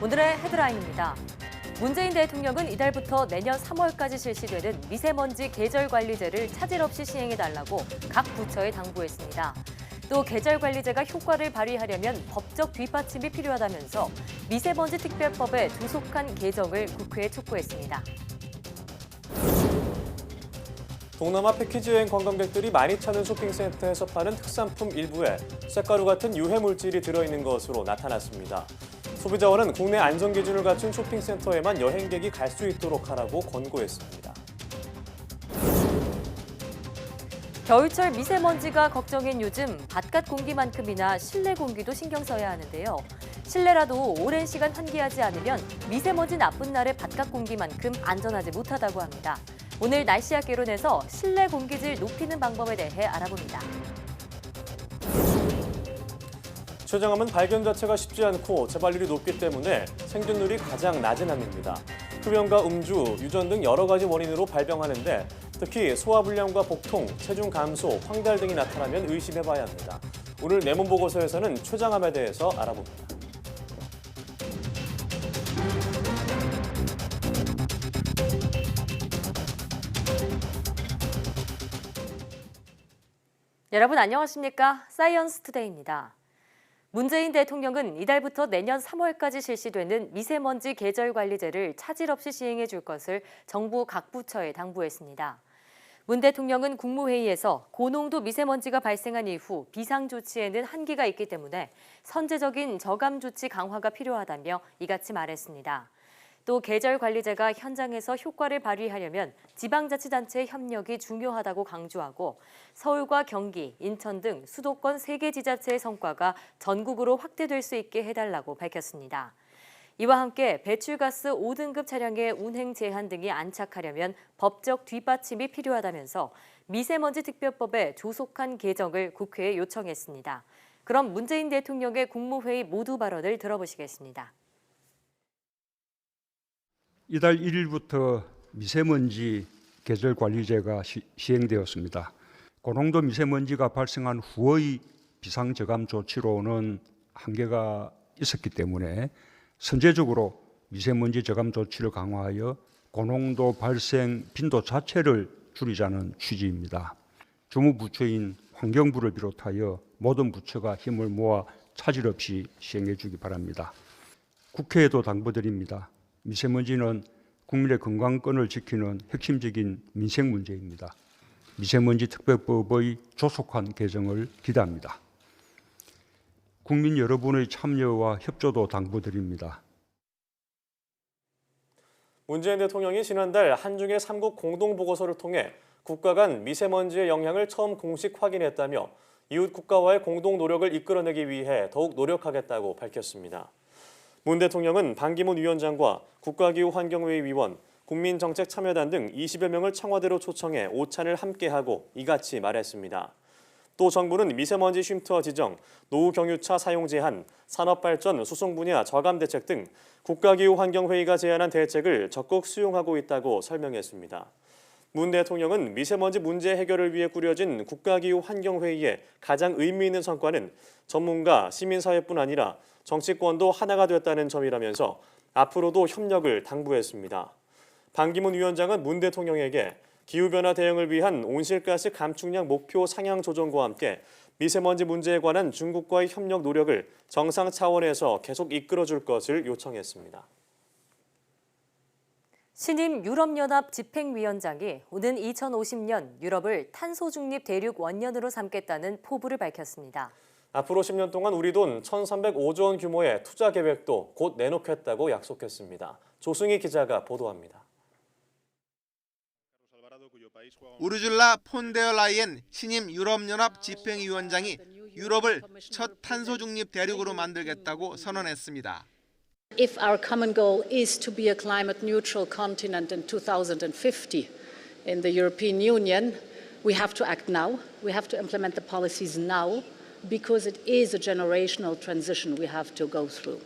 오늘의 헤드라인입니다. 문재인 대통령은 이달부터 내년 3월까지 실시되는 미세먼지 계절관리제를 차질 없이 시행해달라고 각 부처에 당부했습니다. 또 계절관리제가 효과를 발휘하려면 법적 뒷받침이 필요하다면서 미세먼지 특별법의 조속한 개정을 국회에 촉구했습니다. 동남아 패키지 여행 관광객들이 많이 찾는 쇼핑센터에서 파는 특산품 일부에 쇳가루 같은 유해 물질이 들어있는 것으로 나타났습니다. 소비자원은 국내 안전 기준을 갖춘 쇼핑센터에만 여행객이 갈 수 있도록 하라고 권고했습니다. 겨울철 미세먼지가 걱정인 요즘 바깥 공기만큼이나 실내 공기도 신경 써야 하는데요. 실내라도 오랜 시간 환기하지 않으면 미세먼지 나쁜 날의 바깥 공기만큼 안전하지 못하다고 합니다. 오늘 날씨학 개론에서 실내 공기질 높이는 방법에 대해 알아봅니다. 췌장암은 발견 자체가 쉽지 않고 재발률이 높기 때문에 생존율이 가장 낮은 암입니다. 흡연과 음주, 유전 등 여러 가지 원인으로 발병하는데 특히 소화불량과 복통, 체중 감소, 황달 등이 나타나면 의심해봐야 합니다. 오늘 내문 보고서에서는 췌장암에 대해서 알아봅니다. 여러분 안녕하십니까? 사이언스 투데이입니다. 문재인 대통령은 이달부터 내년 3월까지 실시되는 미세먼지 계절관리제를 차질 없이 시행해 줄 것을 정부 각 부처에 당부했습니다. 문 대통령은 국무회의에서 고농도 미세먼지가 발생한 이후 비상조치에는 한계가 있기 때문에 선제적인 저감 조치 강화가 필요하다며 이같이 말했습니다. 또 계절관리제가 현장에서 효과를 발휘하려면 지방자치단체의 협력이 중요하다고 강조하고 서울과 경기, 인천 등 수도권 3개 지자체의 성과가 전국으로 확대될 수 있게 해달라고 밝혔습니다. 이와 함께 배출가스 5등급 차량의 운행 제한 등이 안착하려면 법적 뒷받침이 필요하다면서 미세먼지 특별법의 조속한 개정을 국회에 요청했습니다. 그럼 문재인 대통령의 국무회의 모두 발언을 들어보시겠습니다. 이달 1일부터 미세먼지 계절관리제가 시행되었습니다. 고농도 미세먼지가 발생한 후의 비상저감 조치로는 한계가 있었기 때문에 선제적으로 미세먼지 저감 조치를 강화하여 고농도 발생 빈도 자체를 줄이자는 취지입니다. 주무부처인 환경부를 비롯하여 모든 부처가 힘을 모아 차질 없이 시행해 주기 바랍니다. 국회에도 당부드립니다. 미세먼지는 국민의 건강권을 지키는 핵심적인 민생 문제입니다. 미세먼지 특별법의 조속한 개정을 기대합니다. 국민 여러분의 참여와 협조도 당부드립니다. 문재인 대통령이 지난달 한중일 3국 공동보고서를 통해 국가 간 미세먼지의 영향을 처음 공식 확인했다며 이웃 국가와의 공동 노력을 이끌어내기 위해 더욱 노력하겠다고 밝혔습니다. 문 대통령은 반기문 위원장과 국가기후환경회의 위원, 국민정책참여단 등 20여 명을 청와대로 초청해 오찬을 함께하고 이같이 말했습니다. 또 정부는 미세먼지 쉼터 지정, 노후경유차 사용 제한, 산업발전, 수송 분야 저감 대책 등 국가기후환경회의가 제안한 대책을 적극 수용하고 있다고 설명했습니다. 문 대통령은 미세먼지 문제 해결을 위해 꾸려진 국가기후환경회의의 가장 의미 있는 성과는 전문가, 시민사회뿐 아니라 정치권도 하나가 됐다는 점이라면서 앞으로도 협력을 당부했습니다. 반기문 위원장은 문 대통령에게 기후변화 대응을 위한 온실가스 감축량 목표 상향 조정과 함께 미세먼지 문제에 관한 중국과의 협력 노력을 정상 차원에서 계속 이끌어줄 것을 요청했습니다. 신임 유럽연합 집행위원장이 오는 2050년 유럽을 탄소 중립 대륙 원년으로 삼겠다는 포부를 밝혔습니다. 앞으로 10년 동안 우리 돈 1,305조 원 규모의 투자 계획도 곧 내놓겠다고 약속했습니다. 조승희 기자가 보도합니다. 우르줄라 폰데어 라이엔 신임 유럽연합 집행위원장이 유럽을 첫 탄소 중립 대륙으로 만들겠다고 선언했습니다. If our common goal is to be a climate neutral continent in 2050 in the European Union, we have to act now. We have to implement the policies now because it is a generational transition we have to go through.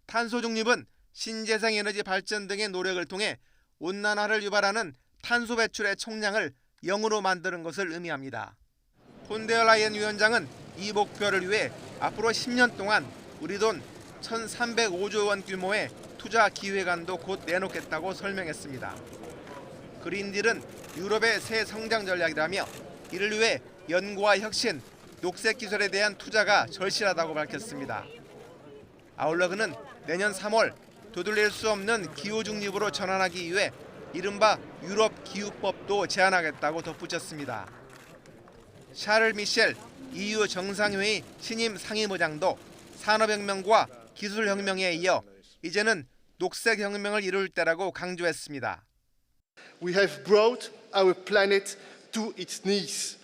탄소 중립은 신재생 에너지 발전 등의 노력을 통해 온난화를 유발하는 탄소 배출의 총량을 0으로 만드는 것을 의미합니다. 폰데어 라이엔 위원장은 이 목표를 위해 앞으로 10년 동안 우리 돈 1,305조 원 규모의 투자 기획안도 곧 내놓겠다고 설명했습니다. 그린딜은 유럽의 새 성장 전략이라며 이를 위해 연구와 혁신, 녹색 기술에 대한 투자가 절실하다고 밝혔습니다. 아울러 그는 내년 3월 되돌릴 수 없는 기후 중립으로 전환하기 위해 이른바 유럽 기후법도 제안하겠다고 덧붙였습니다. 샤를 미셸 EU 정상회의 신임 상임의장도 산업혁명과 기술혁명에 이어 이제는 녹색혁명을 이룰 때라고 강조했습니다. We have brought our planet to its knees.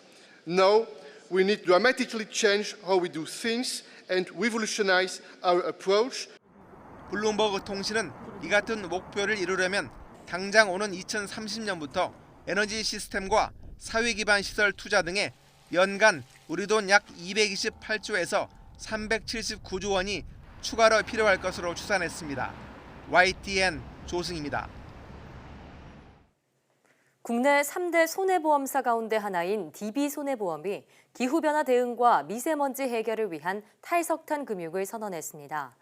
Now we need dramatically change how we do things and revolutionize our approach. 블룸버그 통신은 이 같은 목표를 이루려면 당장 오는 2030년부터 에너지 시스템과 사회 기반 시설 투자 등에 연간 우리 돈 약 228조에서 379조 원이 추가로 필요할 것으로 추산했습니다. YTN 조승입니다. 국내 3대 손해보험사 가운데 하나인 DB손해보험이 기후변화 대응과 미세먼지 해결을 위한 탈석탄 금융을 선언했습니다.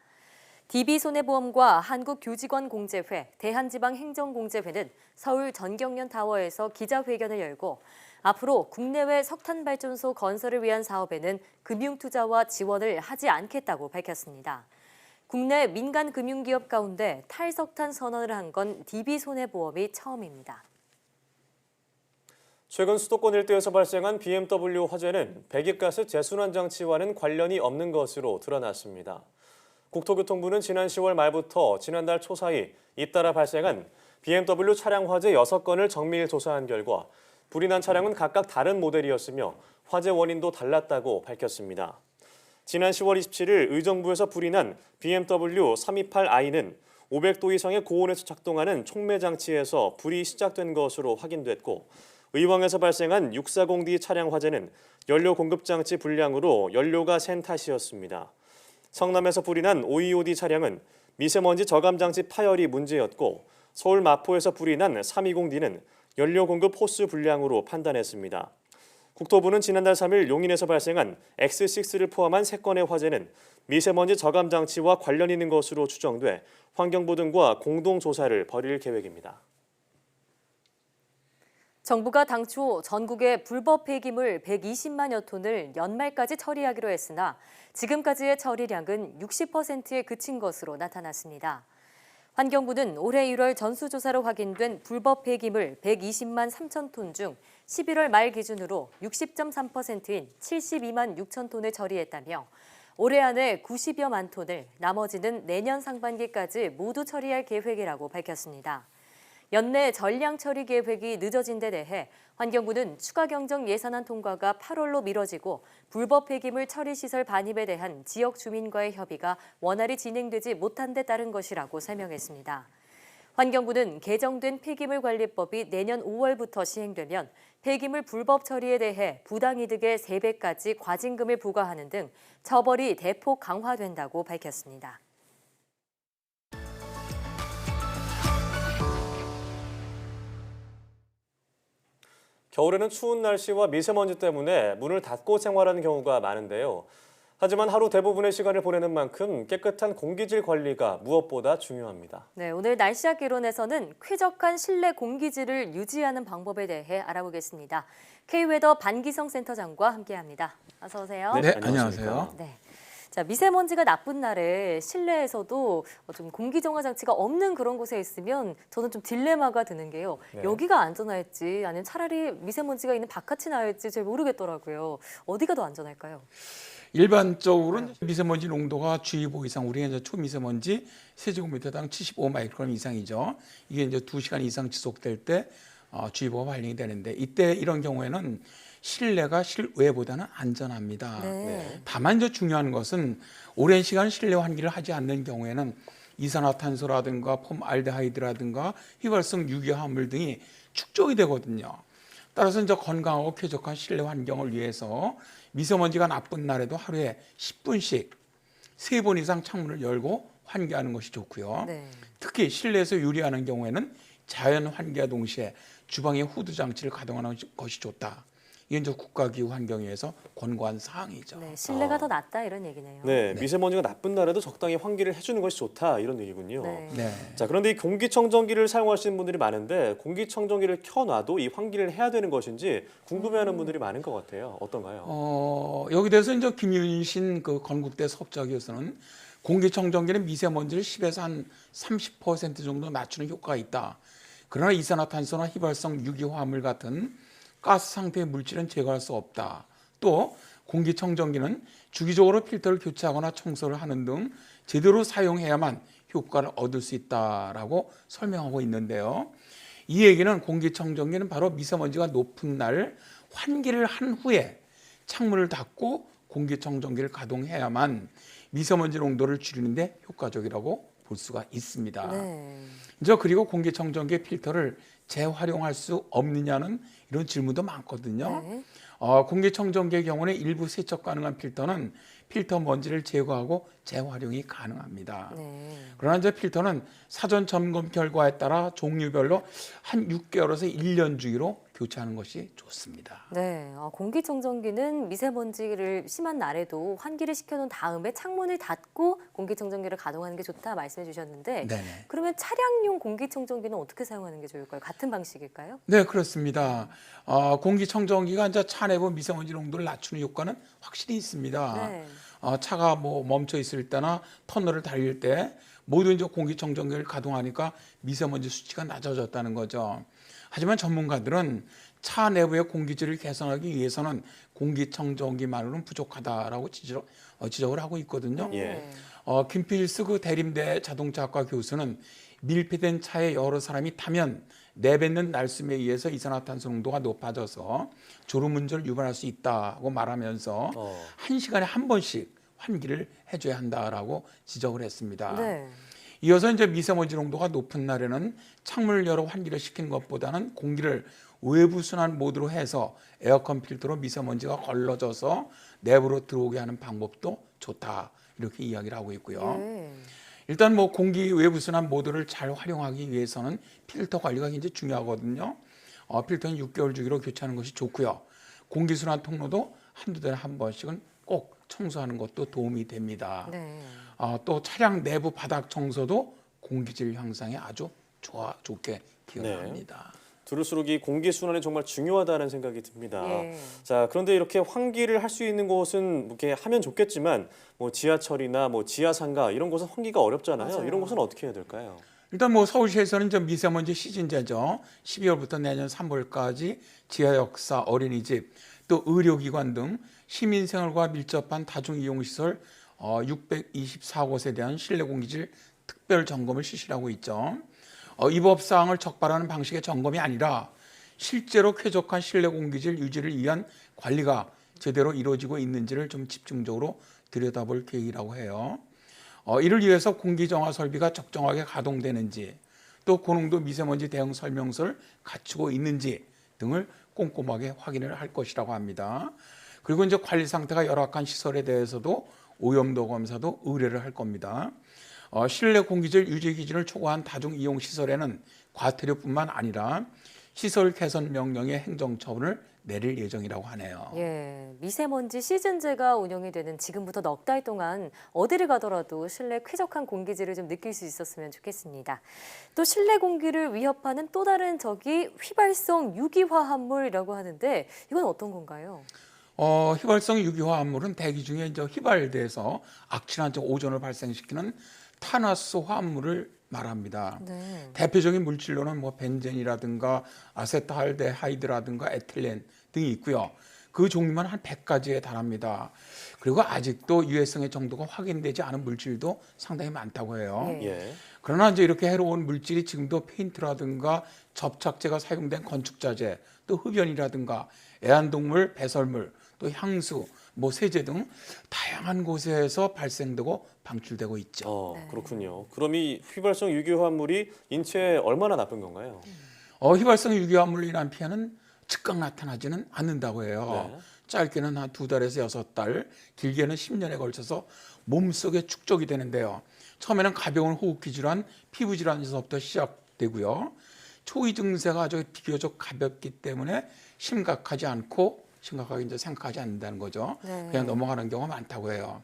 DB손해보험과 한국교직원공제회, 대한지방행정공제회는 서울 전경련타워에서 기자회견을 열고 앞으로 국내외 석탄발전소 건설을 위한 사업에는 금융투자와 지원을 하지 않겠다고 밝혔습니다. 국내 민간 금융기업 가운데 탈석탄 선언을 한 건 DB손해보험이 처음입니다. 최근 수도권 일대에서 발생한 BMW 화재는 배기가스 재순환 장치와는 관련이 없는 것으로 드러났습니다. 국토교통부는 지난 10월 말부터 지난달 초 사이 잇따라 발생한 BMW 차량 화재 6건을 정밀 조사한 결과 불이 난 차량은 각각 다른 모델이었으며 화재 원인도 달랐다고 밝혔습니다. 지난 10월 27일 의정부에서 불이 난 BMW 328i는 500도 이상의 고온에서 작동하는 촉매 장치에서 불이 시작된 것으로 확인됐고 의왕에서 발생한 640D 차량 화재는 연료 공급 장치 불량으로 연료가 샌 탓이었습니다. 성남에서 불이 난 525D 차량은 미세먼지 저감 장치 파열이 문제였고 서울 마포에서 불이 난 320D는 연료 공급 호스 불량으로 판단했습니다. 국토부는 지난달 3일 용인에서 발생한 X6를 포함한 3건의 화재는 미세먼지 저감 장치와 관련 있는 것으로 추정돼 환경부 등과 공동 조사를 벌일 계획입니다. 정부가 당초 전국의 불법 폐기물 120만여 톤을 연말까지 처리하기로 했으나 지금까지의 처리량은 60%에 그친 것으로 나타났습니다. 환경부는 올해 1월 전수조사로 확인된 불법 폐기물 120만 3천 톤 중 11월 말 기준으로 60.3%인 72만 6천 톤을 처리했다며 올해 안에 90여만 톤을 나머지는 내년 상반기까지 모두 처리할 계획이라고 밝혔습니다. 연내 전량 처리 계획이 늦어진 데 대해 환경부는 추가 경정 예산안 통과가 8월로 미뤄지고 불법 폐기물 처리 시설 반입에 대한 지역 주민과의 협의가 원활히 진행되지 못한 데 따른 것이라고 설명했습니다. 환경부는 개정된 폐기물관리법이 내년 5월부터 시행되면 폐기물 불법 처리에 대해 부당이득의 3배까지 과징금을 부과하는 등 처벌이 대폭 강화된다고 밝혔습니다. 겨울에는 추운 날씨와 미세먼지 때문에 문을 닫고 생활하는 경우가 많은데요. 하지만 하루 대부분의 시간을 보내는 만큼 깨끗한 공기질 관리가 무엇보다 중요합니다. 네, 오늘 날씨학 개론에서는 쾌적한 실내 공기질을 유지하는 방법에 대해 알아보겠습니다. K웨더 반기성 센터장과 함께합니다. 어서 오세요. 네, 안녕하세요. 네. 자, 미세먼지가 나쁜 날에 실내에서도 좀 공기정화 장치가 없는 그런 곳에 있으면 저는 좀 딜레마가 드는 게요. 네. 여기가 안전할지 아니면 차라리 미세먼지가 있는 바깥이 나을지 잘 모르겠더라고요. 어디가 더 안전할까요? 일반적으로는 미세먼지 농도가 주의보 이상, 우리가 이제 초미세먼지 세제곱미터당 75마이크론 이상이죠. 이게 이제 2시간 이상 지속될 때 주의보가 발령이 되는데 이때 이런 경우에는 실내가 실외보다는 안전합니다. 네. 다만 이제 중요한 것은 오랜 시간 실내 환기를 하지 않는 경우에는 이산화탄소라든가 폼알데하이드라든가 휘발성 유기화합물 등이 축적이 되거든요. 따라서 이제 건강하고 쾌적한 실내 환경을 위해서 미세먼지가 나쁜 날에도 하루에 10분씩 3번 이상 창문을 열고 환기하는 것이 좋고요. 네. 특히 실내에서 유리하는 경우에는 자연 환기와 동시에 주방에 후드 장치를 가동하는 것이 좋다. 이게 이제 국가기후 환경위에서 권고한 사항이죠. 네, 실내가 더 낫다 이런 얘기네요. 네, 미세먼지가 나쁜 날에도 적당히 환기를 해주는 것이 좋다 이런 얘기군요. 네. 네. 자, 그런데 이 공기청정기를 사용하시는 분들이 많은데 공기청정기를 켜놔도 이 환기를 해야 되는 것인지 궁금해하는 분들이 많은 것 같아요. 어떤가요? 여기 대해서 이제 김윤신 그 건국대 석좌 교수는 공기청정기는 미세먼지를 10에서 한 30% 정도 낮추는 효과가 있다. 그러나 이산화탄소나 휘발성 유기화합물 같은 가스 상태의 물질은 제거할 수 없다. 또 공기청정기는 주기적으로 필터를 교체하거나 청소를 하는 등 제대로 사용해야만 효과를 얻을 수 있다라고 설명하고 있는데요. 이 얘기는 공기청정기는 바로 미세먼지가 높은 날 환기를 한 후에 창문을 닫고 공기청정기를 가동해야만 미세먼지 농도를 줄이는데 효과적이라고 볼 수가 있습니다. 네. 이제 그리고 공기청정기 필터를 재활용할 수 없느냐는 이런 질문도 많거든요. 네. 공기청정기의 경우는 일부 세척 가능한 필터는 필터 먼지를 제거하고 재활용이 가능합니다. 네. 그러나 이제 필터는 사전 점검 결과에 따라 종류별로 한 6개월에서 1년 주기로 교체하는 것이 좋습니다. 네, 공기청정기는 미세먼지를 심한 날에도 환기를 시켜놓은 다음에 창문을 닫고 공기청정기를 가동하는 게 좋다 말씀해 주셨는데 네네. 그러면 차량용 공기청정기는 어떻게 사용하는 게 좋을까요? 같은 방식일까요? 네, 그렇습니다. 공기청정기가 이제 차 내부 미세먼지 농도를 낮추는 효과는 확실히 있습니다. 네. 차가 뭐 멈춰 있을 때나 터널을 달릴 때 모두 이제 공기청정기를 가동하니까 미세먼지 수치가 낮아졌다는 거죠. 하지만 전문가들은 차 내부의 공기질을 개선하기 위해서는 공기청정기만으로는 부족하다라고 지적을 하고 있거든요. 예. 김필스 그 대림대 자동차학과 교수는 밀폐된 차에 여러 사람이 타면 내뱉는 날숨에 의해서 이산화탄소 농도가 높아져서 졸음운전을 유발할 수 있다고 말하면서 1시간에 한 번씩 환기를 해줘야 한다라고 지적을 했습니다. 네. 이어서 이제 미세먼지 농도가 높은 날에는 창문을 열어 환기를 시키는 것보다는 공기를 외부 순환 모드로 해서 에어컨 필터로 미세먼지가 걸러져서 내부로 들어오게 하는 방법도 좋다 이렇게 이야기를 하고 있고요. 네. 일단 뭐 공기 외부 순환 모드를 잘 활용하기 위해서는 필터 관리가 굉장히 중요하거든요. 필터는 6개월 주기로 교체하는 것이 좋고요. 공기 순환 통로도 한두 달에 한 번씩은 꼭 청소하는 것도 도움이 됩니다. 네. 또 차량 내부 바닥 청소도 공기질 향상에 아주 좋게 기여를 합니다. 들을수록 이 공기 순환이 정말 중요하다는 생각이 듭니다. 예. 자, 그런데 이렇게 환기를 할 수 있는 곳은 이렇게 하면 좋겠지만 뭐 지하철이나 뭐 지하상가 이런 곳은 환기가 어렵잖아요. 맞아요. 이런 곳은 어떻게 해야 될까요? 일단 뭐 서울시에서는 이제 미세먼지 시즌제죠. 12월부터 내년 3월까지 지하역사, 어린이집, 또 의료기관 등 시민생활과 밀접한 다중이용시설 624곳에 대한 실내 공기질 특별 점검을 실시하고 있죠. 이 법 사항을 적발하는 방식의 점검이 아니라 실제로 쾌적한 실내 공기질 유지를 위한 관리가 제대로 이루어지고 있는지를 좀 집중적으로 들여다볼 계획이라고 해요. 이를 위해서 공기정화 설비가 적정하게 가동되는지, 또 고농도 미세먼지 대응 설명서를 갖추고 있는지 등을 꼼꼼하게 확인을 할 것이라고 합니다. 그리고 이제 관리 상태가 열악한 시설에 대해서도 오염도 검사도 의뢰를 할 겁니다. 실내 공기질 유지 기준을 초과한 다중 이용 시설에는 과태료뿐만 아니라 시설 개선 명령의 행정 처분을 내릴 예정이라고 하네요. 예, 미세먼지 시즌제가 운영이 되는 지금부터 넉 달 동안 어디를 가더라도 실내 쾌적한 공기질을 좀 느낄 수 있었으면 좋겠습니다. 또 실내 공기를 위협하는 또 다른 적이 휘발성 유기화합물이라고 하는데 이건 어떤 건가요? 휘발성 유기화합물은 대기 중에 이제 휘발돼서 악취나 오존을 발생시키는 탄화수 화합물을 말합니다. 네. 대표적인 물질로는 뭐 벤젠이라든가 아세트알데하이드라든가 에틸렌 등이 있고요. 그 종류만 한 100가지에 달합니다. 그리고 아직도 유해성의 정도가 확인되지 않은 물질도 상당히 많다고 해요. 네. 예. 그러나 이제 이렇게 해로운 물질이 지금도 페인트라든가 접착제가 사용된 건축자재, 또 흡연이라든가 애완동물 배설물, 또 향수, 뭐 세제 등 다양한 곳에서 발생되고 방출되고 있죠. 그렇군요. 그럼 이 휘발성 유기화합물이 인체에 얼마나 나쁜 건가요? 휘발성 유기화물로 인한 피해는 즉각 나타나지는 않는다고 해요. 네. 짧게는 한 2달에서 6달, 길게는 10년에 걸쳐서 몸속에 축적이 되는데요. 처음에는 가벼운 호흡기 질환, 피부 질환에서부터 시작되고요. 초기 증세가 아주 비교적 가볍기 때문에 심각하지 않고 심각하게 이제 생각하지 않는다는 거죠. 네. 그냥 넘어가는 경우가 많다고 해요.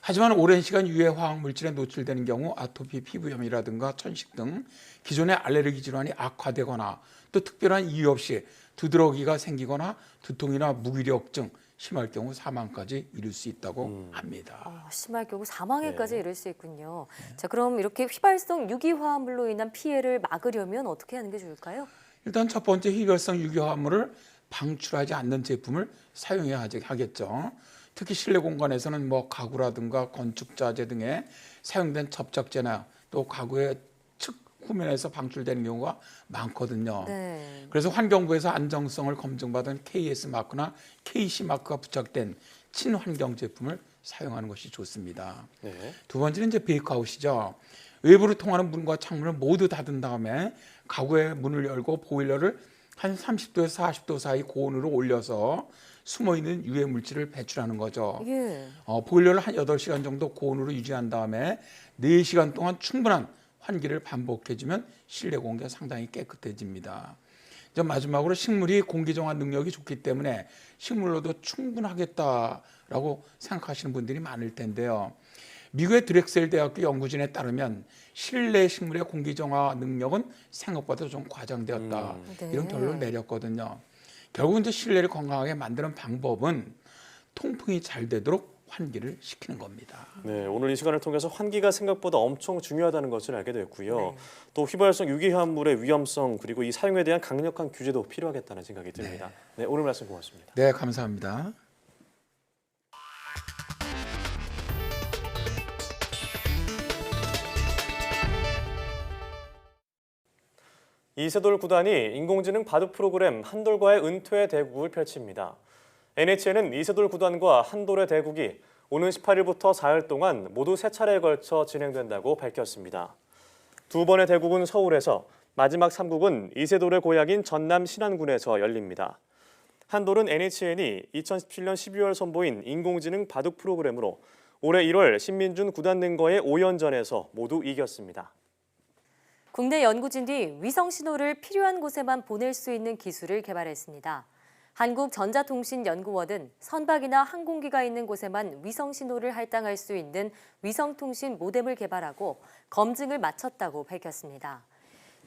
하지만 오랜 시간 유해 화학 물질에 노출되는 경우 아토피 피부염이라든가 천식 등 기존의 알레르기 질환이 악화되거나 또 특별한 이유 없이 두드러기가 생기거나 두통이나 무기력증, 심할 경우 사망까지 이를 수 있다고 합니다. 심할 경우 사망에까지 네. 이를 수 있군요. 자, 그럼 이렇게 휘발성 유기화합물로 인한 피해를 막으려면 어떻게 하는 게 좋을까요? 일단 첫 번째 휘발성 유기화합물을 방출하지 않는 제품을 사용해야 하겠죠. 특히 실내 공간에서는 뭐 가구라든가 건축 자재 등에 사용된 접착제나 또 가구의 측 후면에서 방출되는 경우가 많거든요. 네. 그래서 환경부에서 안정성을 검증받은 KS 마크나 KC 마크가 부착된 친환경 제품을 사용하는 것이 좋습니다. 네. 두 번째는 이제 베이크아웃이죠. 외부로 통하는 문과 창문을 모두 닫은 다음에 가구의 문을 열고 보일러를 한 30도에서 40도 사이 고온으로 올려서 숨어있는 유해 물질을 배출하는 거죠. 예. 보일러를 한 8시간 정도 고온으로 유지한 다음에 4시간 동안 충분한 환기를 반복해주면 실내 공기가 상당히 깨끗해집니다. 이제 마지막으로 식물이 공기 정화 능력이 좋기 때문에 식물로도 충분하겠다라고 생각하시는 분들이 많을 텐데요. 미국의 드렉셀 대학교 연구진에 따르면 실내 식물의 공기 정화 능력은 생각보다 좀 과장되었다. 네. 이런 결론을 내렸거든요. 결국 이제 실내를 건강하게 만드는 방법은 통풍이 잘 되도록 환기를 시키는 겁니다. 네, 오늘 이 시간을 통해서 환기가 생각보다 엄청 중요하다는 것을 알게 됐고요. 네. 또 휘발성 유기화합물의 위험성 그리고 이 사용에 대한 강력한 규제도 필요하겠다는 생각이 듭니다. 네, 오늘 말씀 고맙습니다. 네, 감사합니다. 이세돌 구단이 인공지능 바둑 프로그램 한돌과의 은퇴 대국을 펼칩니다. NHN은 이세돌 구단과 한돌의 대국이 오는 18일부터 4일 동안 모두 3차례에 걸쳐 진행된다고 밝혔습니다. 두 번의 대국은 서울에서, 마지막 3국은 이세돌의 고향인 전남 신안군에서 열립니다. 한돌은 NHN이 2017년 12월 선보인 인공지능 바둑 프로그램으로 올해 1월 신민준 구단 등과의 5연전에서 모두 이겼습니다. 국내 연구진이 위성 신호를 필요한 곳에만 보낼 수 있는 기술을 개발했습니다. 한국전자통신연구원은 선박이나 항공기가 있는 곳에만 위성 신호를 할당할 수 있는 위성통신 모뎀을 개발하고 검증을 마쳤다고 밝혔습니다.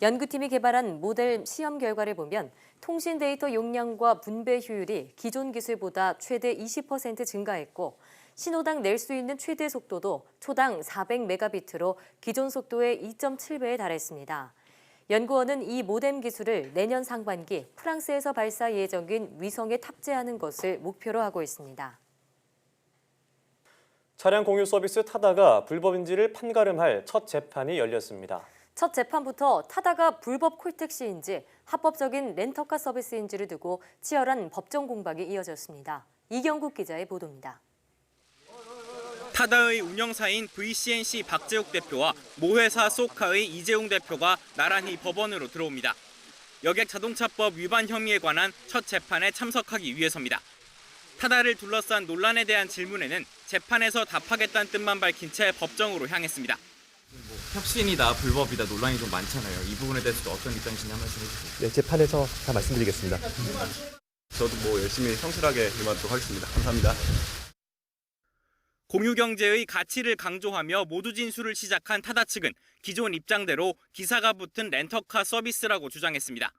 연구팀이 개발한 모델 시험 결과를 보면 통신 데이터 용량과 분배 효율이 기존 기술보다 최대 20% 증가했고 신호당 낼 수 있는 최대 속도도 초당 400메가비트로 기존 속도의 2.7배에 달했습니다. 연구원은 이 모뎀 기술을 내년 상반기 프랑스에서 발사 예정인 위성에 탑재하는 것을 목표로 하고 있습니다. 차량 공유 서비스 타다가 불법인지를 판가름할 첫 재판이 열렸습니다. 첫 재판부터 타다가 불법 콜택시인지 합법적인 렌터카 서비스인지를 두고 치열한 법정 공방이 이어졌습니다. 이경국 기자의 보도입니다. 타다의 운영사인 VCNC 박재욱 대표와 모회사 소카의 이재용 대표가 나란히 법원으로 들어옵니다. 여객자동차법 위반 혐의에 관한 첫 재판에 참석하기 위해서입니다. 타다를 둘러싼 논란에 대한 질문에는 재판에서 답하겠다는 뜻만 밝힌 채 법정으로 향했습니다. 혁신이다, 불법이다 논란이 좀 많잖아요. 이 부분에 대해서도 어떤 입장이신지 한 말씀 해주세요. 네, 재판에서 다 말씀드리겠습니다. 저도 열심히 성실하게 임하도록 하겠습니다. 감사합니다. 공유경제의 가치를 강조하며 모두 진술을 시작한 타다 측은 기존 입장대로 기사가 붙은 렌터카 서비스라고 주장했습니다.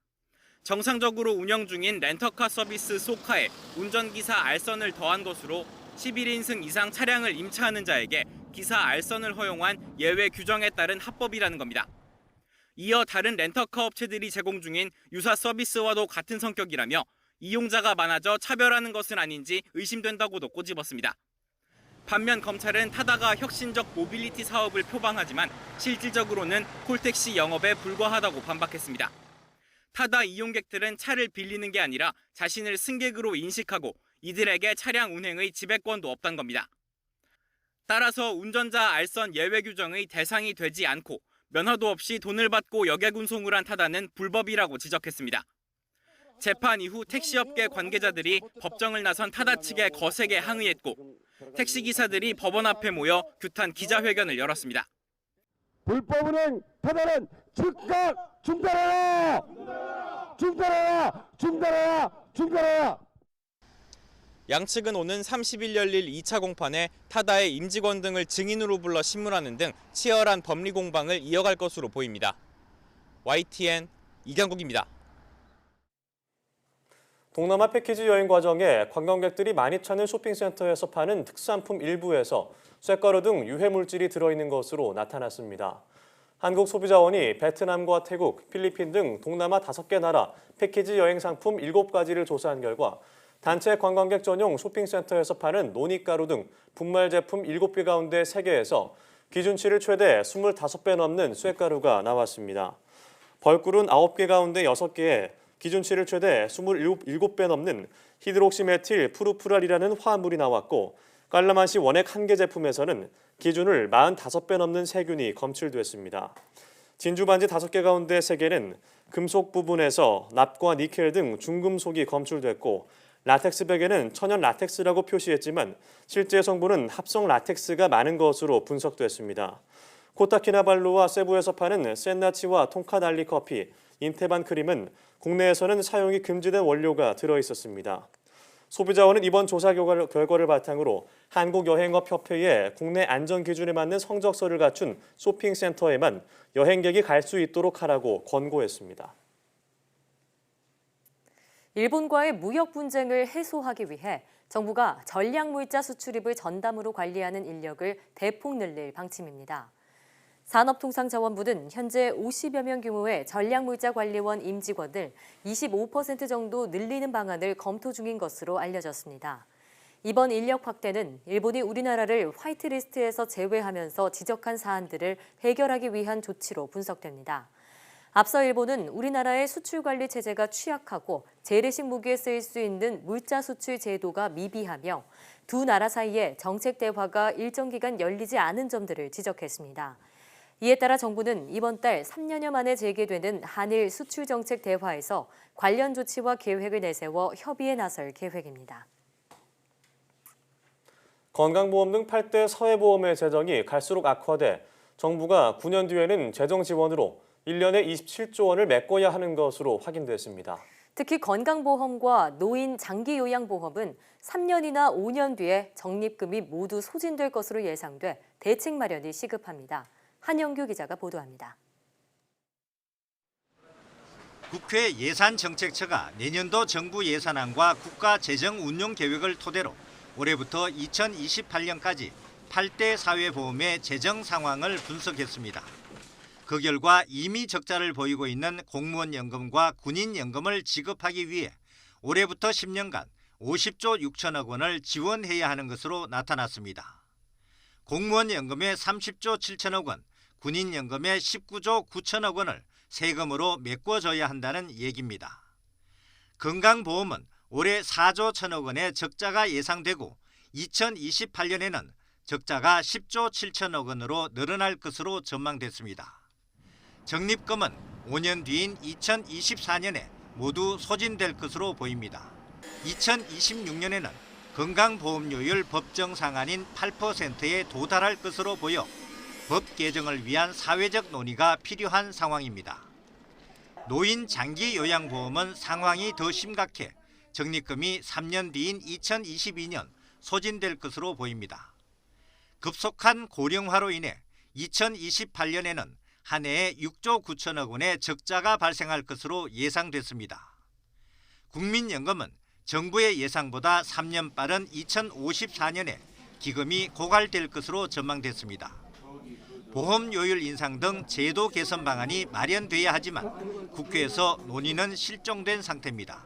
정상적으로 운영 중인 렌터카 서비스 소카에 운전기사 알선을 더한 것으로 11인승 이상 차량을 임차하는 자에게 기사 알선을 허용한 예외 규정에 따른 합법이라는 겁니다. 이어 다른 렌터카 업체들이 제공 중인 유사 서비스와도 같은 성격이라며 이용자가 많아져 차별하는 것은 아닌지 의심된다고도 꼬집었습니다. 반면 검찰은 타다가 혁신적 모빌리티 사업을 표방하지만 실질적으로는 콜택시 영업에 불과하다고 반박했습니다. 타다 이용객들은 차를 빌리는 게 아니라 자신을 승객으로 인식하고 이들에게 차량 운행의 지배권도 없다는 겁니다. 따라서 운전자 알선 예외 규정의 대상이 되지 않고 면허도 없이 돈을 받고 여객 운송을 한 타다는 불법이라고 지적했습니다. 재판 이후 택시업계 관계자들이 법정을 나선 타다 측에 거세게 항의했고 택시기사들이 법원 앞에 모여 규탄 기자회견을 열었습니다. 불법 운행 타다는 즉각 중단하라! 중단하라! 중단하라! 중단하라! 양측은 오는 30일 열릴 2차 공판에 타다의 임직원 등을 증인으로 불러 신문하는 등 치열한 법리 공방을 이어갈 것으로 보입니다. YTN 이경국입니다. 동남아 패키지 여행 과정에 관광객들이 많이 찾는 쇼핑센터에서 파는 특산품 일부에서 쇳가루 등 유해 물질이 들어있는 것으로 나타났습니다. 한국소비자원이 베트남과 태국, 필리핀 등 동남아 5개 나라 패키지 여행 상품 7가지를 조사한 결과 단체 관광객 전용 쇼핑센터에서 파는 노니가루 등 분말 제품 7개 가운데 3개에서 기준치를 최대 25배 넘는 쇳가루가 나왔습니다. 벌꿀은 9개 가운데 6개에 기준치를 최대 27배 넘는 히드록시메틸 푸르푸랄이라는 화합물이 나왔고 깔라만시 원액 1개 제품에서는 기준을 45배 넘는 세균이 검출됐습니다. 진주 반지 5개 가운데 3개는 금속 부분에서 납과 니켈 등 중금속이 검출됐고 라텍스 백에는 천연 라텍스라고 표시했지만 실제 성분은 합성 라텍스가 많은 것으로 분석됐습니다. 코타키나발루와 세부에서 파는 센나치와 통카달리 커피, 인테반 크림은 국내에서는 사용이 금지된 원료가 들어있었습니다. 소비자원은 이번 조사 결과를 바탕으로 한국여행업협회에 국내 안전기준에 맞는 성적서를 갖춘 쇼핑센터에만 여행객이 갈 수 있도록 하라고 권고했습니다. 일본과의 무역 분쟁을 해소하기 위해 정부가 전략물자 수출입을 전담으로 관리하는 인력을 대폭 늘릴 방침입니다. 산업통상자원부는 현재 50여 명 규모의 전략물자 관리원 임직원을 25% 정도 늘리는 방안을 검토 중인 것으로 알려졌습니다. 이번 인력 확대는 일본이 우리나라를 화이트리스트에서 제외하면서 지적한 사안들을 해결하기 위한 조치로 분석됩니다. 앞서 일본은 우리나라의 수출관리 체제가 취약하고 재래식 무기에 쓰일 수 있는 물자 수출 제도가 미비하며 두 나라 사이에 정책 대화가 일정 기간 열리지 않은 점들을 지적했습니다. 이에 따라 정부는 이번 달 3년여 만에 재개되는 한일 수출 정책 대화에서 관련 조치와 계획을 내세워 협의에 나설 계획입니다. 건강보험 등 8대 사회보험의 재정이 갈수록 악화돼 정부가 9년 뒤에는 재정 지원으로 1년에 27조 원을 메꿔야 하는 것으로 확인됐습니다. 특히 건강보험과 노인 장기요양보험은 3년이나 5년 뒤에 적립금이 모두 소진될 것으로 예상돼 대책 마련이 시급합니다. 한영규 기자가 보도합니다. 국회 예산정책처가 내년도 정부 예산안과 국가 재정 운용 계획을 토대로 올해부터 2028년까지 8대 사회보험의 재정 상황을 분석했습니다. 그 결과 이미 적자를 보이고 있는 공무원연금과 군인연금을 지급하기 위해 올해부터 10년간 50조 6천억 원을 지원해야 하는 것으로 나타났습니다. 공무원연금의 30조 7천억 원, 군인연금의 19조 9천억 원을 세금으로 메꿔줘야 한다는 얘기입니다. 건강보험은 올해 4조 1천억 원의 적자가 예상되고 2028년에는 적자가 10조 7천억 원으로 늘어날 것으로 전망됐습니다. 적립금은 5년 뒤인 2024년에 모두 소진될 것으로 보입니다. 2026년에는 건강보험료율 법정 상한인 8%에 도달할 것으로 보여 법 개정을 위한 사회적 논의가 필요한 상황입니다. 노인 장기요양보험은 상황이 더 심각해 적립금이 3년 뒤인 2022년 소진될 것으로 보입니다. 급속한 고령화로 인해 2028년에는 한 해에 6조 9천억 원의 적자가 발생할 것으로 예상됐습니다. 국민연금은 정부의 예상보다 3년 빠른 2054년에 기금이 고갈될 것으로 전망됐습니다. 보험료율 인상 등 제도 개선 방안이 마련돼야 하지만 국회에서 논의는 실종된 상태입니다.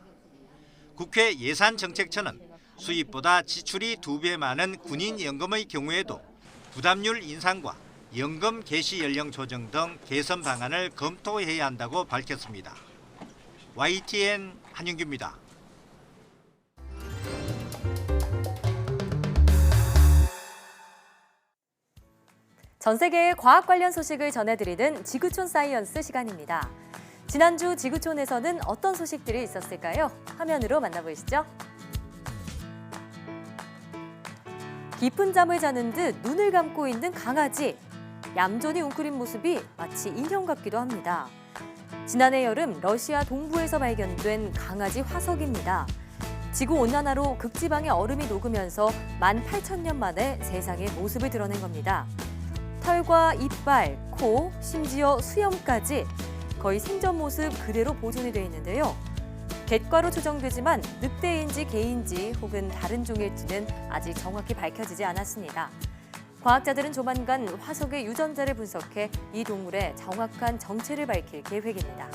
국회 예산정책처는 수입보다 지출이 2배 많은 군인연금의 경우에도 부담률 인상과 연금 개시 연령 조정 등 개선 방안을 검토해야 한다고 밝혔습니다. YTN 한영규입니다. 전 세계의 과학 관련 소식을 전해드리는 지구촌 사이언스 시간입니다. 지난주 지구촌에서는 어떤 소식들이 있었을까요? 화면으로 만나보시죠. 깊은 잠을 자는 듯 눈을 감고 있는 강아지. 얌전히 웅크린 모습이 마치 인형 같기도 합니다. 지난해 여름 러시아 동부에서 발견된 강아지 화석입니다. 지구온난화로 극지방의 얼음이 녹으면서 18,000년 만에 세상의 모습을 드러낸 겁니다. 털과 이빨, 코, 심지어 수염까지 거의 생전 모습 그대로 보존이 되어 있는데요. 갯과로 추정되지만 늑대인지 개인지 혹은 다른 종일지는 아직 정확히 밝혀지지 않았습니다. 과학자들은 조만간 화석의 유전자를 분석해 이 동물의 정확한 정체를 밝힐 계획입니다.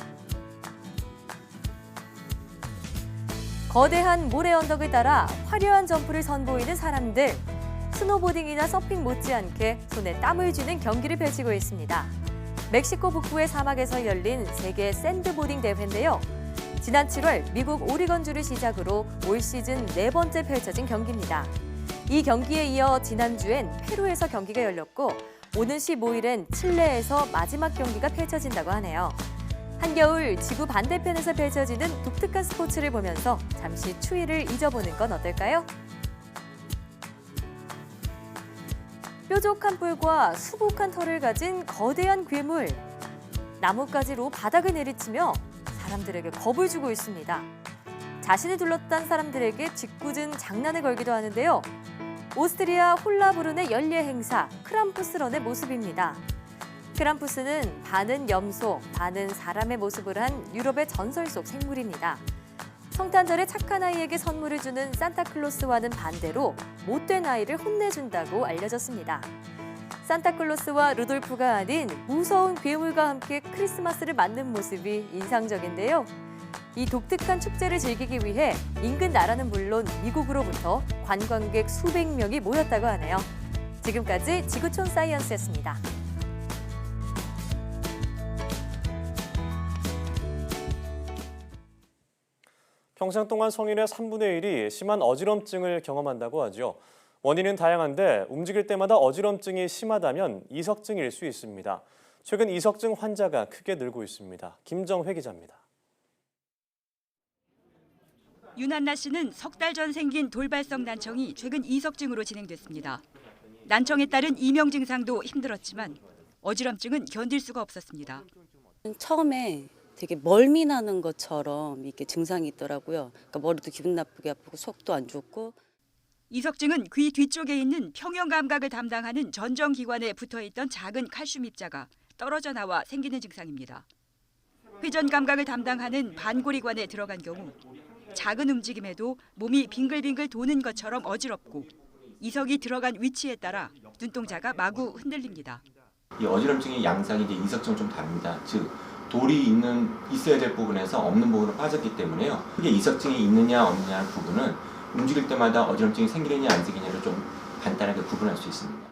거대한 모래 언덕을 따라 화려한 점프를 선보이는 사람들. 스노보딩이나 서핑 못지않게 손에 땀을 쥐는 경기를 펼치고 있습니다. 멕시코 북부의 사막에서 열린 세계 샌드보딩 대회인데요. 지난 7월 미국 오리건주를 시작으로 올 시즌 4번째 펼쳐진 경기입니다. 이 경기에 이어 지난주엔 페루에서 경기가 열렸고 오는 15일엔 칠레에서 마지막 경기가 펼쳐진다고 하네요. 한겨울 지구 반대편에서 펼쳐지는 독특한 스포츠를 보면서 잠시 추위를 잊어보는 건 어떨까요? 뾰족한 뿔과 수북한 털을 가진 거대한 괴물. 나뭇가지로 바닥을 내리치며 사람들에게 겁을 주고 있습니다. 자신을 둘렀던 사람들에게 짓궂은 장난을 걸기도 하는데요. 오스트리아 홀라브룬의 연례 행사 크람푸스런의 모습입니다. 크람푸스는 반은 염소, 반은 사람의 모습을 한 유럽의 전설 속 생물입니다. 성탄절에 착한 아이에게 선물을 주는 산타클로스와는 반대로 못된 아이를 혼내준다고 알려졌습니다. 산타클로스와 루돌프가 아닌 무서운 괴물과 함께 크리스마스를 맞는 모습이 인상적인데요. 이 독특한 축제를 즐기기 위해 인근 나라는 물론 미국으로부터 관광객 수백 명이 모였다고 하네요. 지금까지 지구촌 사이언스였습니다. 평생 동안 성인의 3분의 1이 심한 어지럼증을 경험한다고 하죠. 원인은 다양한데 움직일 때마다 어지럼증이 심하다면 이석증일 수 있습니다. 최근 이석증 환자가 크게 늘고 있습니다. 김정회 기자입니다. 윤한나 씨는 석 달 전 생긴 돌발성 난청이 최근 이석증으로 진행됐습니다. 난청에 따른 이명 증상도 힘들었지만 어지럼증은 견딜 수가 없었습니다. 처음에 되게 멀미 나는 것처럼 이렇게 증상이 있더라고요. 그러니까 머리도 기분 나쁘게 아프고 속도 안 좋고. 이석증은 귀 뒤쪽에 있는 평형 감각을 담당하는 전정기관에 붙어있던 작은 칼슘 입자가 떨어져 나와 생기는 증상입니다. 회전 감각을 담당하는 반고리관에 들어간 경우 작은 움직임에도 몸이 빙글빙글 도는 것처럼 어지럽고 이석이 들어간 위치에 따라 눈동자가 마구 흔들립니다. 이 어지럼증의 양상이 이제 이석증은 좀 다릅니다. 즉 돌이 있어야 될 부분에서 없는 부분으로 빠졌기 때문에요. 크게 이석증이 있느냐 없느냐 하는 부분은 움직일 때마다 어지럼증이 생기느냐 안 생기느냐를 좀 간단하게 구분할 수 있습니다.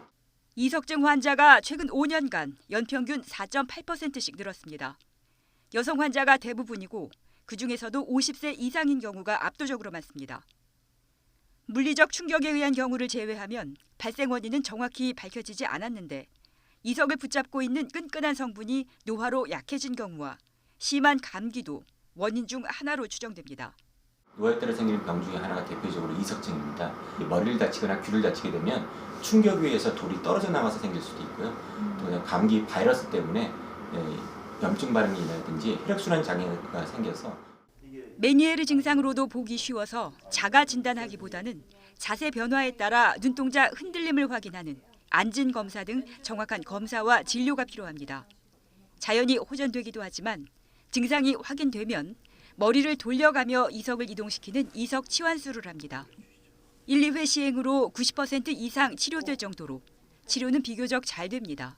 이석증 환자가 최근 5년간 연평균 4.8%씩 늘었습니다. 여성 환자가 대부분이고 그중에서도 50세 이상인 경우가 압도적으로 많습니다. 물리적 충격에 의한 경우를 제외하면 발생 원인은 정확히 밝혀지지 않았는데 이석을 붙잡고 있는 끈끈한 성분이 노화로 약해진 경우와 심한 감기도 원인 중 하나로 추정됩니다. 노화에 따라 생기는 병 중에 하나가 대표적으로 이석증입니다. 머리를 다치거나 귀를 다치게 되면 충격에 의해서 돌이 떨어져 나가서 생길 수도 있고요. 또 감기 바이러스 때문에 염증 반응이라든지 혈액순환 장애가 생겨서 메니에르 증상으로도 보기 쉬워서 자가 진단하기보다는 자세 변화에 따라 눈동자 흔들림을 확인하는 안진 검사 등 정확한 검사와 진료가 필요합니다. 자연이 호전되기도 하지만 증상이 확인되면 머리를 돌려가며 이석을 이동시키는 이석 치환술을 합니다. 1, 2회 시행으로 90% 이상 치료될 정도로 치료는 비교적 잘 됩니다.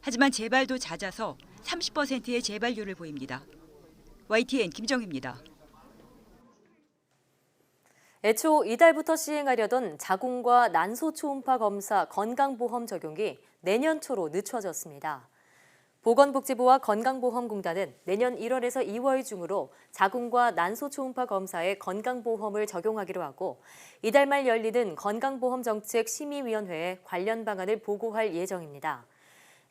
하지만 재발도 잦아서 30%의 재발률을 보입니다. YTN 김정희입니다. 애초 이달부터 시행하려던 자궁과 난소 초음파 검사 건강보험 적용이 내년 초로 늦춰졌습니다. 보건복지부와 건강보험공단은 내년 1월에서 2월 중으로 자궁과 난소 초음파 검사에 건강보험을 적용하기로 하고 이달 말 열리는 건강보험정책심의위원회에 관련 방안을 보고할 예정입니다.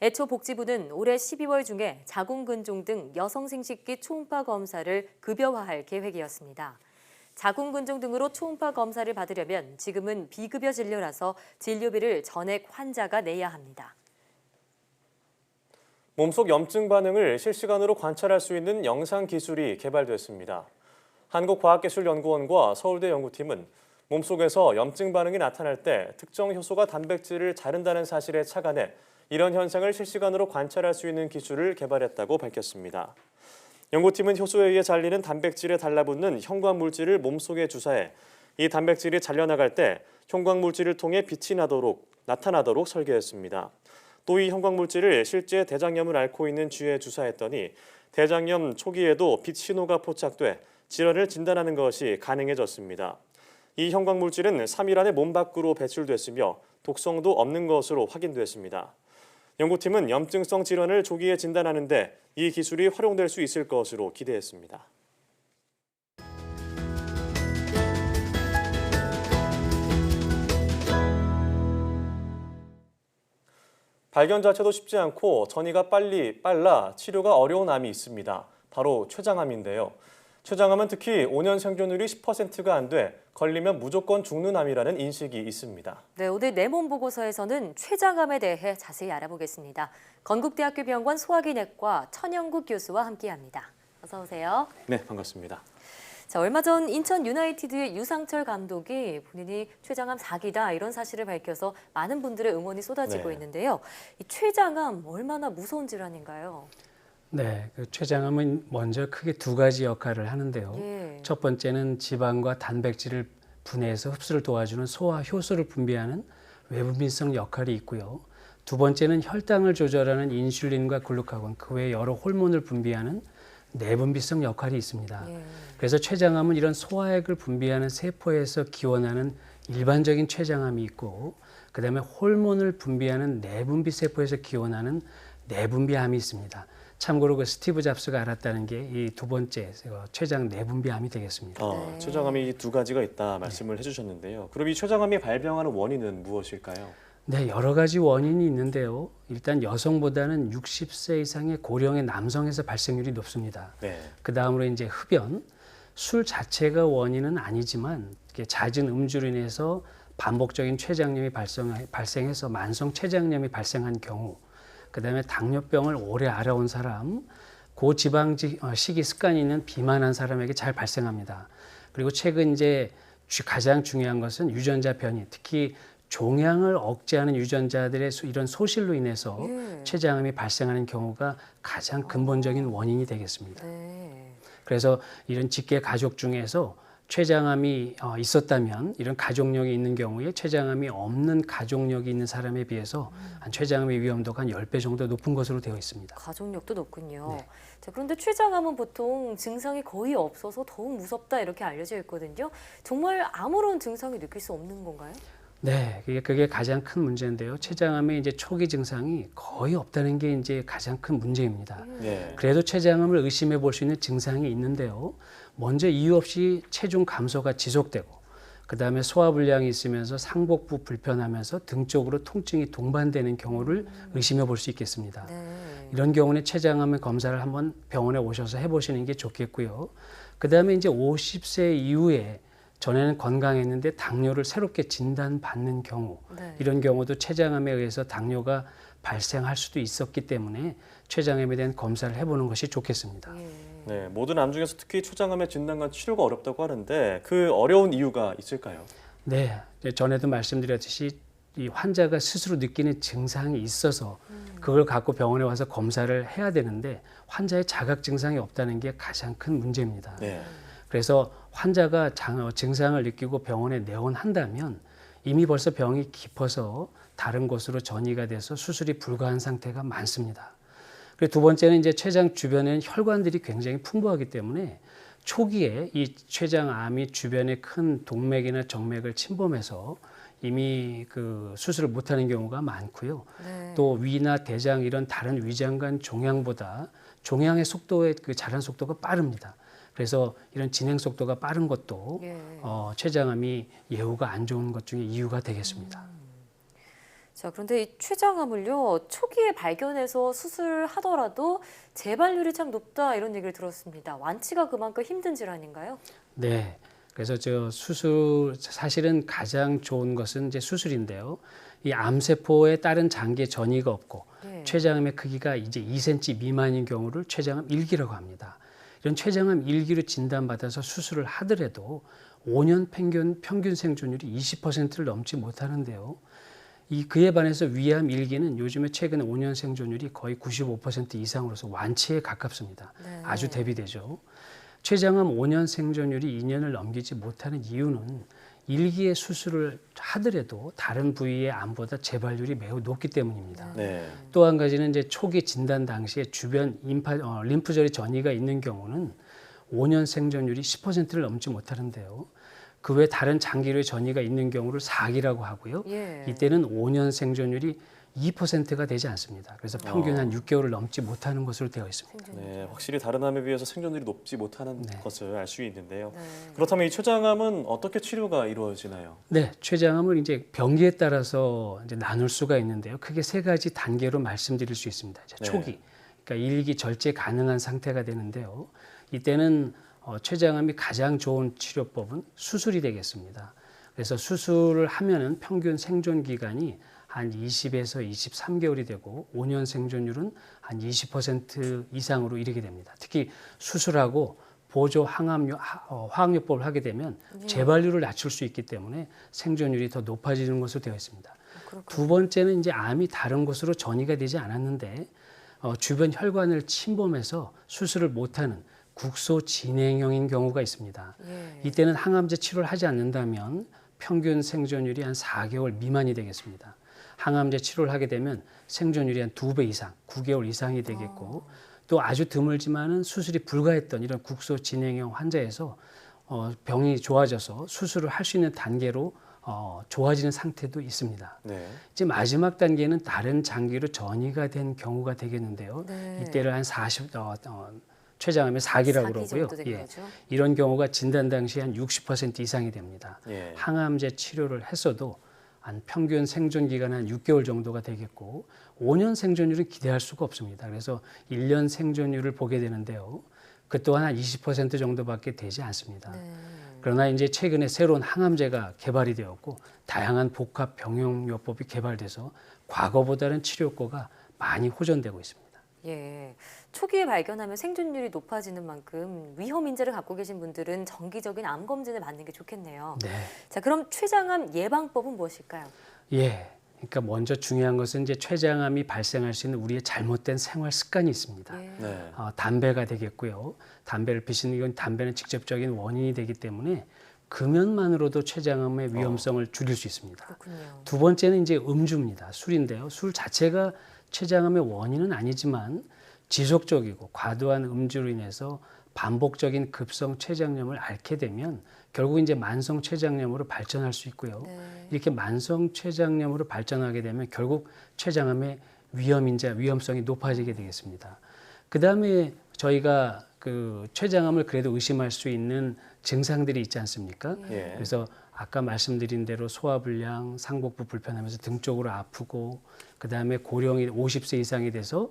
애초 복지부는 올해 12월 중에 자궁근종 등 여성생식기 초음파 검사를 급여화할 계획이었습니다. 자궁근종 등으로 초음파 검사를 받으려면 지금은 비급여 진료라서 진료비를 전액 환자가 내야 합니다. 몸속 염증 반응을 실시간으로 관찰할 수 있는 영상 기술이 개발됐습니다. 한국과학기술연구원과 서울대 연구팀은 몸속에서 염증 반응이 나타날 때 특정 효소가 단백질을 자른다는 사실에 착안해 이런 현상을 실시간으로 관찰할 수 있는 기술을 개발했다고 밝혔습니다. 연구팀은 효소에 의해 잘리는 단백질에 달라붙는 형광물질을 몸속에 주사해 이 단백질이 잘려나갈 때 형광물질을 통해 빛이 나타나도록 설계했습니다. 또 이 형광물질을 실제 대장염을 앓고 있는 쥐에 주사했더니 대장염 초기에도 빛 신호가 포착돼 질환을 진단하는 것이 가능해졌습니다. 이 형광물질은 3일 안에 몸 밖으로 배출됐으며 독성도 없는 것으로 확인됐습니다. 연구팀은 염증성 질환을 조기에 진단하는 데 이 기술이 활용될 수 있을 것으로 기대했습니다. 발견 자체도 쉽지 않고 전이가 빨라 치료가 어려운 암이 있습니다. 바로 췌장암인데요. 췌장암은 특히 5년 생존율이 10%가 안 돼 걸리면 무조건 죽는 암이라는 인식이 있습니다. 네, 오늘 내 몸 보고서에서는 췌장암에 대해 자세히 알아보겠습니다. 건국대학교 병원 소화기내과 천영국 교수와 함께합니다. 어서 오세요. 네, 반갑습니다. 자, 얼마 전 인천 유나이티드의 유상철 감독이 본인이 췌장암 4기다 이런 사실을 밝혀서 많은 분들의 응원이 쏟아지고 있는데요. 이 췌장암 얼마나 무서운 질환인가요? 네, 그 췌장암은 먼저 크게 두 가지 역할을 하는데요. 첫 번째는 지방과 단백질을 분해해서 흡수를 도와주는 소화 효소를 분비하는 외분비성 역할이 있고요. 두 번째는 혈당을 조절하는 인슐린과 글루카곤, 그 외 여러 호르몬을 분비하는 내분비성 역할이 있습니다. 그래서 췌장암은 이런 소화액을 분비하는 세포에서 기원하는 일반적인 췌장암이 있고, 그다음에 호르몬을 분비하는 내분비 세포에서 기원하는 내분비암이 있습니다. 참고로 그 스티브 잡스가 알았다는 게 이 두 번째 췌장 내분비암이 되겠습니다. 췌장암이 두 가지가 있다 말씀을 해주셨는데요. 그럼 이 췌장암이 발병하는 원인은 무엇일까요? 네, 여러 가지 원인이 있는데요. 일단 여성보다는 60세 이상의 고령의 남성에서 발생률이 높습니다. 그 다음으로 이제 흡연, 술 자체가 원인은 아니지만 잦은 음주로 인해서 반복적인 췌장염이 발생해서 만성 췌장염이 발생한 경우, 그다음에 당뇨병을 오래 앓아온 사람, 고지방 식이 습관이 있는 비만한 사람에게 잘 발생합니다. 그리고 최근 이제 가장 중요한 것은 유전자 변이, 특히 종양을 억제하는 유전자들의 이런 소실로 인해서 췌장암이 발생하는 경우가 가장 근본적인 원인이 되겠습니다. 그래서 이런 직계 가족 중에서 췌장암이 있었다면 이런 가족력이 있는 경우에 췌장암이 없는 가족력이 있는 사람에 비해서 췌장암의 위험도가 한 10배 정도 높은 것으로 되어 있습니다. 가족력도 높군요. 네. 자, 그런데 췌장암은 보통 증상이 거의 없어서 더욱 무섭다 이렇게 알려져 있거든요. 정말 아무런 증상이 느낄 수 없는 건가요? 네, 그게 가장 큰 문제인데요. 췌장암의 이제 초기 증상이 거의 없다는 게 이제 가장 큰 문제입니다. 그래도 췌장암을 의심해 볼 수 있는 증상이 있는데요. 먼저 이유 없이 체중 감소가 지속되고, 그 다음에 소화불량이 있으면서 상복부 불편하면서 등 쪽으로 통증이 동반되는 경우를 의심해 볼 수 있겠습니다. 이런 경우는 췌장암의 검사를 한번 병원에 오셔서 해보시는 게 좋겠고요. 그 다음에 이제 50세 이후에 전에는 건강했는데 당뇨를 새롭게 진단받는 경우, 이런 경우도 췌장암에 의해서 당뇨가 발생할 수도 있었기 때문에 췌장암에 대한 검사를 해보는 것이 좋겠습니다. 네, 모든 암 중에서 특히 췌장암의 진단과 치료가 어렵다고 하는데 그 어려운 이유가 있을까요? 네, 전에도 말씀드렸듯이 이 환자가 스스로 느끼는 증상이 있어서 그걸 갖고 병원에 와서 검사를 해야 되는데 환자의 자각 증상이 없다는 게 가장 큰 문제입니다. 그래서 환자가 증상을 느끼고 병원에 내원한다면 이미 벌써 병이 깊어서 다른 곳으로 전이가 돼서 수술이 불가한 상태가 많습니다. 그리고 두 번째는 이제 췌장 주변에는 혈관들이 굉장히 풍부하기 때문에 초기에 이 췌장암이 주변의 큰 동맥이나 정맥을 침범해서 이미 그 수술을 못하는 경우가 많고요. 또 위나 대장 이런 다른 위장관 종양보다 종양의 속도의 그 자란 속도가 빠릅니다. 그래서 이런 진행 속도가 빠른 것도 췌장암이 예후가 안 좋은 것 중에 이유가 되겠습니다. 자, 그런데 이 췌장암을요 초기에 발견해서 수술하더라도 재발률이 참 높다 이런 얘기를 들었습니다. 완치가 그만큼 힘든 질환인가요? 네, 그래서 수술 사실은 가장 좋은 것은 이제 수술인데요. 이 암세포에 따른 장기에 전이가 없고 췌장암의 크기가 이제 2cm 미만인 경우를 췌장암 1기라고 합니다. 이런 췌장암 1기로 진단받아서 수술을 하더라도 5년 평균 생존율이 20%를 넘지 못하는데요. 그에 반해서 위암 1기는 요즘에 최근 5년 생존율이 거의 95% 이상으로서 완치에 가깝습니다. 네. 아주 대비되죠. 췌장암 5년 생존율이 2년을 넘기지 못하는 이유는 1기의 수술을 하더라도 다른 부위의 암보다 재발률이 매우 높기 때문입니다. 네. 또 한 가지는 이제 초기 진단 당시에 주변 림프절의 전이가 있는 경우는 5년 생존율이 10%를 넘지 못하는데요. 그 외 다른 장기류의 전이가 있는 경우를 4기라고 하고요. 예. 이때는 5년 생존율이 2%가 되지 않습니다. 그래서 평균 한 6개월을 넘지 못하는 것으로 되어 있습니다. 네, 확실히 다른 암에 비해서 생존율이 높지 못하는 네. 것을 알 수 있는데요. 네. 그렇다면 이 췌장암은 어떻게 치료가 이루어지나요? 네, 췌장암을 이제 병기에 따라서 이제 나눌 수가 있는데요. 크게 세 가지 단계로 말씀드릴 수 있습니다. 이제 네. 초기, 그러니까 1기 절제 가능한 상태가 되는데요. 이때는 췌장암이 가장 좋은 치료법은 수술이 되겠습니다. 그래서 수술을 하면은 평균 생존 기간이 한 20에서 23개월이 되고 5년 생존율은 한 20% 이상으로 이르게 됩니다. 특히 수술하고 보조 화학요법을 하게 되면 재발률을 낮출 수 있기 때문에 생존율이 더 높아지는 것으로 되어 있습니다. 두 번째는 이제 암이 다른 곳으로 전이가 되지 않았는데 주변 혈관을 침범해서 수술을 못하는 국소 진행형인 경우가 있습니다. 이때는 항암제 치료를 하지 않는다면 평균 생존율이 한 4개월 미만이 되겠습니다. 항암제 치료를 하게 되면 생존율이 한 2배 이상, 9개월 이상이 되겠고 또 아주 드물지만은 수술이 불가했던 이런 국소 진행형 환자에서 병이 좋아져서 수술을 할 수 있는 단계로 좋아지는 상태도 있습니다. 네. 이제 마지막 단계는 다른 장기로 전이가 된 경우가 되겠는데요. 네. 이때를 한 췌장암의 4기라고 그러고요. 이런 경우가 진단 당시 한 60% 이상이 됩니다. 예. 항암제 치료를 했어도 한 평균 생존 기간 한 6개월 정도가 되겠고 5년 생존율은 기대할 수가 없습니다. 그래서 1년 생존율을 보게 되는데요. 그 또한 한 20% 정도밖에 되지 않습니다. 그러나 이제 최근에 새로운 항암제가 개발이 되었고 다양한 복합 병용요법이 개발돼서 과거보다는 치료 효과가 많이 호전되고 있습니다. 예, 초기에 발견하면 생존율이 높아지는 만큼 위험 인자를 갖고 계신 분들은 정기적인 암 검진을 받는 게 좋겠네요. 네. 자, 그럼 췌장암 예방법은 무엇일까요? 예. 그러니까 먼저 중요한 것은 이제 췌장암이 발생할 수 있는 우리의 잘못된 생활 습관이 있습니다. 네. 담배가 되겠고요. 담배를 피시는 건 담배는 직접적인 원인이 되기 때문에 금연만으로도 췌장암의 위험성을 줄일 수 있습니다. 그렇군요. 두 번째는 이제 음주입니다. 술인데요. 술 자체가 췌장암의 원인은 아니지만 지속적이고 과도한 음주로 인해서 반복적인 급성 췌장염을 앓게 되면 결국 이제 만성 췌장염으로 발전할 수 있고요. 이렇게 만성 췌장염으로 발전하게 되면 결국 췌장암의 위험성이 높아지게 되겠습니다. 그 다음에 저희가 그 췌장암을 그래도 의심할 수 있는 증상들이 있지 않습니까? 예. 그래서 아까 말씀드린 대로 소화불량, 상복부 불편하면서 등 쪽으로 아프고 그 다음에 고령이 50세 이상이 돼서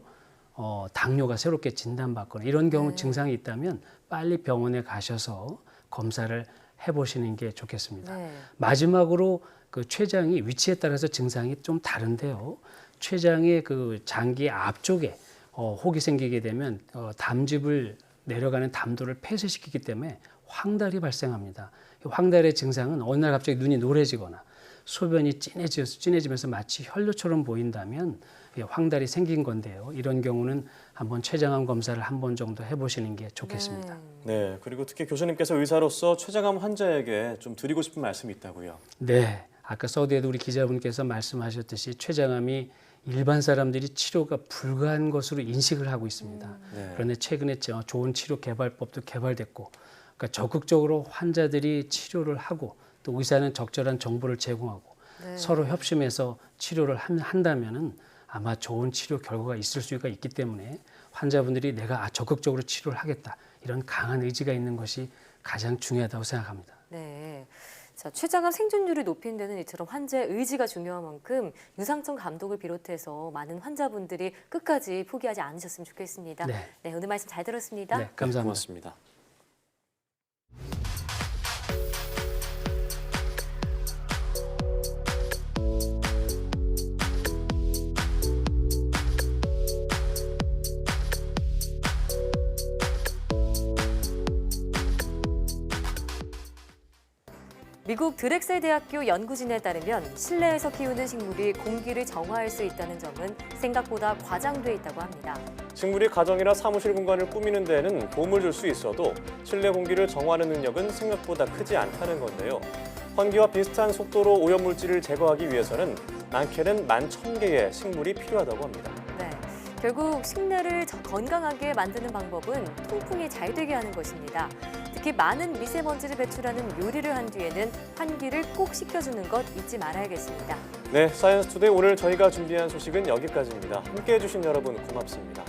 당뇨가 새롭게 진단받거나 이런 경우 증상이 있다면 빨리 병원에 가셔서 검사를 해보시는 게 좋겠습니다. 마지막으로 그 췌장이 위치에 따라서 증상이 좀 다른데요. 췌장의 그 장기 앞쪽에 혹이 생기게 되면 담즙을 내려가는 담도를 폐쇄시키기 때문에 황달이 발생합니다. 황달의 증상은 어느 날 갑자기 눈이 노래지거나 소변이 진해지면서 마치 혈뇨처럼 보인다면 황달이 생긴 건데요. 이런 경우는 한번 췌장암 검사를 한 번 정도 해보시는 게 좋겠습니다. 네, 그리고 특히 교수님께서 의사로서 췌장암 환자에게 좀 드리고 싶은 말씀이 있다고요. 네, 아까 서두에도 우리 기자분께서 말씀하셨듯이 췌장암이 일반 사람들이 치료가 불가한 것으로 인식을 하고 있습니다. 그런데 최근에 좋은 치료 개발법도 개발됐고 그러니까 적극적으로 환자들이 치료를 하고 또 의사는 적절한 정보를 제공하고 서로 협심해서 치료를 한다면은 아마 좋은 치료 결과가 있을 수가 있기 때문에 환자분들이 내가 적극적으로 치료를 하겠다 이런 강한 의지가 있는 것이 가장 중요하다고 생각합니다. 네. 자, 췌장암 생존율을 높이는 데는 이처럼 환자의 의지가 중요한 만큼 유상청 감독을 비롯해서 많은 환자분들이 끝까지 포기하지 않으셨으면 좋겠습니다. 네, 오늘 말씀 잘 들었습니다. 네, 감사합니다. 고맙습니다. 미국 드렉셀 대학교 연구진에 따르면 실내에서 키우는 식물이 공기를 정화할 수 있다는 점은 생각보다 과장돼 있다고 합니다. 식물이 가정이나 사무실 공간을 꾸미는 데에는 도움을 줄 수 있어도 실내 공기를 정화하는 능력은 생각보다 크지 않다는 건데요. 환기와 비슷한 속도로 오염물질을 제거하기 위해서는 많게는 11,000개의 식물이 필요하다고 합니다. 네, 결국 실내를 건강하게 만드는 방법은 통풍이 잘 되게 하는 것입니다. 특히 많은 미세먼지를 배출하는 요리를 한 뒤에는 환기를 꼭 시켜주는 것 잊지 말아야겠습니다. 네, 사이언스 투데이 오늘 저희가 준비한 소식은 여기까지입니다. 함께해 주신 여러분 고맙습니다.